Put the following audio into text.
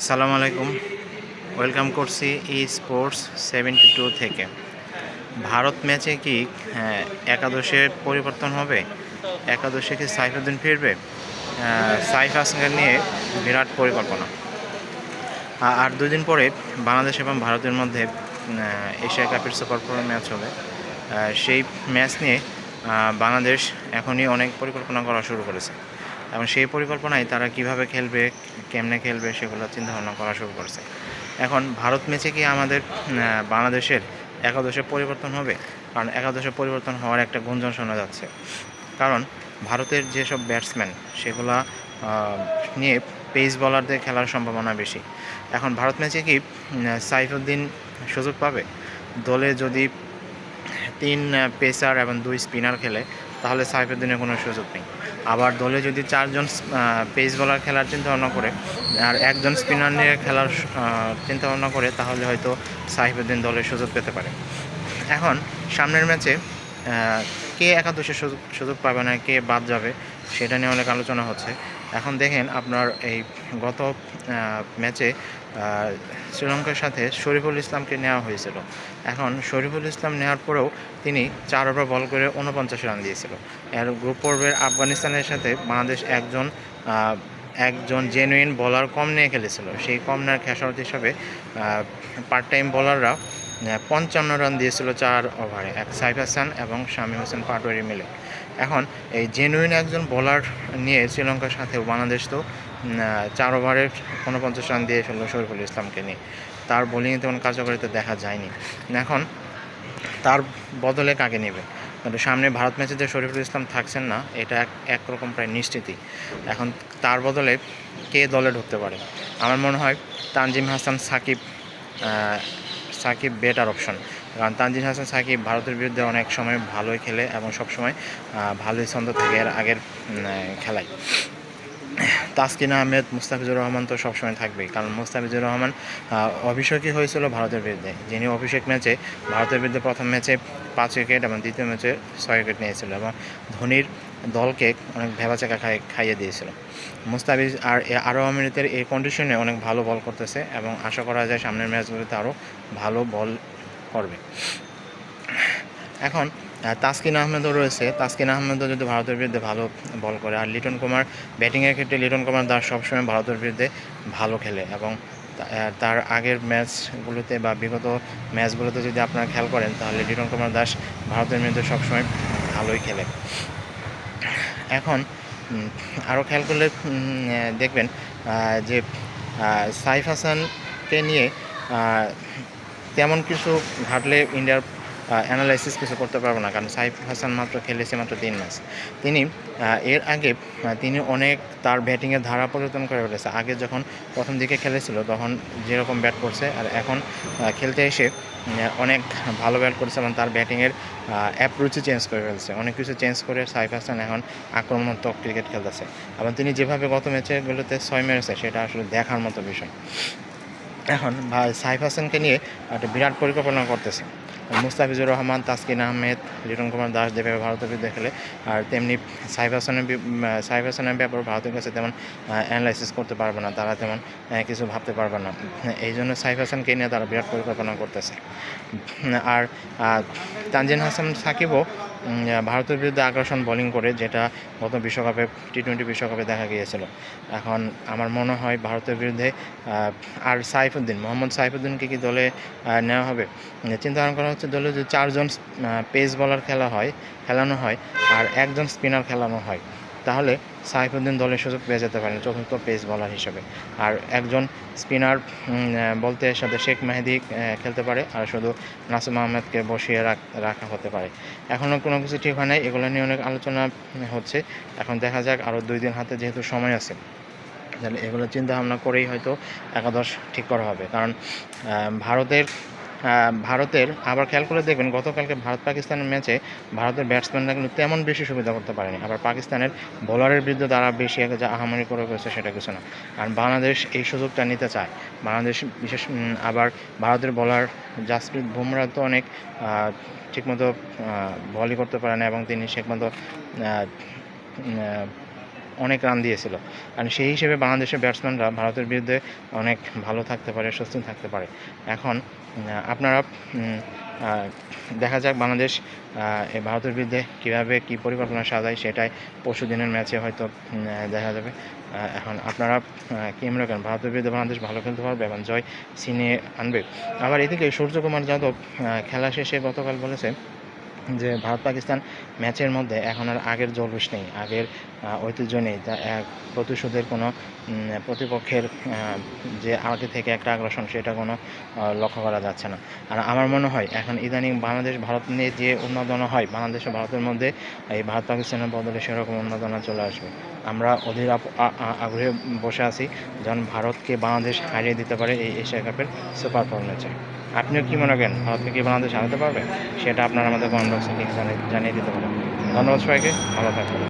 আসসালামু আলাইকুম। ওয়েলকাম করছি স্পোর্টস 72 থেকে। ভারত ম্যাচে কি একাদশের পরিবর্তন হবে? একাদশে কি সাইফুদ্দিন ফিরবে? সাইফ হাসানকে নিয়ে বিরাট পরিকল্পনা। আর 2 দিন পরে বাংলাদেশ এবং ভারতের মধ্যে এশিয়া কাপের সুপার 4 ম্যাচ হবে। সেই ম্যাচ নিয়ে বাংলাদেশ এখনই অনেক পরিকল্পনা করা শুরু করেছে এবং সেই পরিকল্পনায় তারা কিভাবে খেলবে, কেমনে খেলবে সেগুলো চিন্তাভাবনা করা শুরু করেছে। এখন ভারত ম্যাচে কি আমাদের বাংলাদেশের একাদশে পরিবর্তন হবে? কারণ একাদশে পরিবর্তন হওয়ার একটা গুঞ্জন শোনা যাচ্ছে। কারণ ভারতের যেসব ব্যাটসম্যান সেগুলা নিয়ে পেস বলারদের খেলার সম্ভাবনা বেশি। এখন ভারত ম্যাচে কি সাইফুদ্দিন সুযোগ পাবে? দলে যদি 3 পেসার এবং 2 স্পিনার খেলে তাহলে সাইফুদ্দিনের কোনো সুযোগ নেই। আবার দলে যদি 4জন পেস বলার খেলার চিন্তাভাবনা করে আর একজন স্পিনার নিয়ে খেলার চিন্তাভাবনা করে তাহলে হয়তো সাইফুদ্দিন দলের সুযোগ পেতে পারে। এখন সামনের ম্যাচে কে একাদশে সুযোগ পাবে না, কে বাদ যাবে সেটা নিয়ে অনেক আলোচনা হচ্ছে। এখন দেখেন আপনার এই গত ম্যাচে শ্রীলঙ্কার সাথে শরীফুল ইসলামকে নেওয়া হয়েছিল। এখন শরীফুল ইসলাম নেওয়ার পরেও তিনি 4 ওভার বল করে 49 রান দিয়েছিল। এর গ্রুপ পর্বের আফগানিস্তানের সাথে বাংলাদেশ একজন জেনুইন বলার কম নিয়ে খেলেছিল। সেই কম নেওয়ার খেসারত হিসাবে পার্ট টাইম বলাররা 55 রান দিয়েছিল 4 ওভারে, সাইফ হাসান এবং শামীম হোসেন পাটোয়ারি মিলে। এখন এই জেনুইন একজন বোলার নিয়ে শ্রীলঙ্কার সাথেও বাংলাদেশ তো 4 ওভারে 49 রান দিয়ে ফেললো শরীফুল ইসলামকে নিয়ে। তার বোলিংয়ে তেমন কার্যকারিতা দেখা যায়নি। এখন তার বদলে কাকে নেবে? কিন্তু সামনে ভারত ম্যাচে যে শরীফুল ইসলাম থাকছেন না, এটা একরকম প্রায় নিশ্চিতই। এখন তার বদলে কে দলে ঢুকতে পারে? আমার মনে হয় তানজিম হাসান সাকিব বেটার অপশন। কারণ তানজিম হাসান সাকিব ভারতের বিরুদ্ধে অনেক সময় ভালোই খেলে এবং সবসময় ভালোই ছন্দ থাকে এর আগের খেলায়। তাসকিন আহমেদ, মুস্তাফিজুর রহমান তো সবসময় থাকবেই, কারণ মুস্তাফিজুর রহমান অভিষেকই হয়েছিল ভারতের বিরুদ্ধে, যিনি অভিষেক ম্যাচে ভারতের বিরুদ্ধে প্রথম ম্যাচে 5 উইকেট এবং দ্বিতীয় ম্যাচে 6 উইকেট নিয়েছিল এবং ধোনির দলকে অনেক ভেবাচাকা খাইয়ে দিয়েছিল। মুস্তাফিজ আর আরব আমিরাতের এই কন্ডিশনে অনেক ভালো বল করতেছে এবং আশা করা যায় সামনের ম্যাচগুলোতে আরও ভালো বল করবে। এখন তাসকিন আহমেদও রয়েছে। তাসকিন আহমেদও যদি ভারতের বিরুদ্ধে ভালো বল করে, আর লিটন কুমার ব্যাটিংয়ের ক্ষেত্রে লিটন কুমার দাস সবসময় ভারতের বিরুদ্ধে ভালো খেলে এবং তার আগের ম্যাচগুলোতে বা বিগত ম্যাচগুলোতে যদি আপনারা খেয়াল করেন তাহলে লিটন কুমার দাস ভারতের বিরুদ্ধে সবসময় ভালোই খেলে। এখন আরও খেয়াল করলে দেখবেন যে সাইফ হাসানকে নিয়ে তেমন কিছু ঘাটলে ইন্ডিয়ার অ্যানালাইসিস কিছু করতে পারবো না, কারণ সাইফ হাসান খেলেছে মাত্র 3 ম্যাচ। তিনি এর আগে তিনি অনেক তার ব্যাটিংয়ের ধারা পরিবর্তন করে ফেলেছে। আগে যখন প্রথম দিকে খেলেছিল তখন যেরকম ব্যাট করছে আর এখন খেলতে এসে অনেক ভালো ব্যাট করছে এবং তার ব্যাটিংয়ের অ্যাপ্রোচই চেঞ্জ করে ফেলছে। অনেক কিছু চেঞ্জ করে সাইফ হাসান এখন আক্রমণাত্মক ক্রিকেট খেলতেছে এবং তিনি যেভাবে গত ম্যাচগুলোতে 6 মেরেছে সেটা আসলে দেখার মতো বিষয়। এখন সাইফ হাসানকে নিয়ে একটা বিরাট পরিকল্পনা করতেছে। মুস্তাফিজুর রহমান, তাসকিন আহমেদ, লিটন কুমার দাস যেভাবে ভারতের বিরুদ্ধে খেলে, আর তেমনি সাইফ হাসানের ব্যাপারে ভারতের কাছে তেমন অ্যানালাইসিস করতে পারবে না, তারা তেমন কিছু ভাবতে পারবে না। এই জন্য সাইফ হাসানকে নিয়ে তারা বিরাট পরিকল্পনা করতেছে। আর তানজিম হাসান সাকিবও ভারতের বিরুদ্ধে আগ্রাসন বোলিং করে, যেটা গত বিশ্বকাপে টি-20 বিশ্বকাপে দেখা গিয়েছিল। এখন আমার মনে হয় ভারতের বিরুদ্ধে আর মোহাম্মদ সাইফুদ্দিনকে কি দলে নেওয়া হবে? চিন্তা ভাবনা করা হচ্ছে দলে যদি 4জন পেস বলার খেলানো হয় আর একজন স্পিনার খেলানো হয় তাহলে সাইফুদ্দিন দলের সুযোগ পেয়ে যেতে পারেন চতুর্থ পেস বলার হিসেবে। আর একজন স্পিনার বলতে সাথে শেখ মেহেদি খেলতে পারে, আর শুধু নাসিম আহমেদকে বসিয়ে রাখা হতে পারে। এখনও কোনো কিছু ঠিক হয় নাই, এগুলো নিয়ে অনেক আলোচনা হচ্ছে। এখন দেখা যাক, আরও 2 দিন হাতে যেহেতু সময় আছে, তাহলে এগুলো চিন্তা ভাবনা করেই হয়তো একাদশ ঠিক করা হবে। কারণ ভারতের আবার খেয়াল করে দেখবেন গতকালকে ভারত পাকিস্তানের ম্যাচে ভারতের ব্যাটসম্যানরা কিন্তু তেমন বেশি সুবিধা করতে পারেনি। আবার পাকিস্তানের বোলারের বিরুদ্ধে তারা বেশি যা আহামরি করে করেছে সেটা কিছু না, কারণ বাংলাদেশ এই সুযোগটা নিতে চায়। বাংলাদেশ আবার ভারতের বোলার জাসপ্রীত বুমরাহ তো অনেক ঠিকমতো বলই করতে পারে না এবং তিনি ঠিকমতো অনেক রান দিয়েছিল। আর সেই হিসেবে বাংলাদেশের ব্যাটসম্যানরা ভারতের বিরুদ্ধে অনেক ভালো থাকতে পারে, স্বস্তিন থাকতে পারে। এখন আপনারা দেখা যাক বাংলাদেশ এই ভারতের বিরুদ্ধে কীভাবে কী পরিকল্পনা সাজায়, সেটাই পরশুদিনের ম্যাচে হয়তো দেখা যাবে। এখন আপনারা কী মনে করেন, ভারতের বিরুদ্ধে বাংলাদেশ ভালো খেলতে পারবে এবং জয় ছিনিয়ে আনবে? আবার এদিকে সূর্যকুমার যাদব খেলা শেষে গতকাল বলেছে যে ভারত পাকিস্তান ম্যাচের মধ্যে এখন আর আগের জল্পেশ নেই, আগের ঐতিহ্য নেই। তা প্রতিশোধের কোনো প্রতিপক্ষের যে আগে থেকে একটা আগ্রাসন, সেটা কোনো লক্ষ্য করা যাচ্ছে না। আর আমার মনে হয় এখন ইদানিং বাংলাদেশ ভারত নিয়ে যে উন্মাদনা হয়, বাংলাদেশ ও ভারতের মধ্যে এই ভারত পাকিস্তানের বদলে সেরকম উন্মাদনা চলে আসবে। আমরা অধীর আগ্রহে বসে আছি যখন ভারতকে বাংলাদেশ হারিয়ে দিতে পারে এই এশিয়া কাপের সুপার 4 ম্যাচে। আপনিও কি মনে করেন, ভারতকে কি বাংলাদেশ হারাতে পারবে? সেটা আপনারা আমাদের কমেন্ট বক্সে লিখে জানিয়ে দিতে পারেন। ধন্যবাদ সবাইকে, ভালো থাকবেন।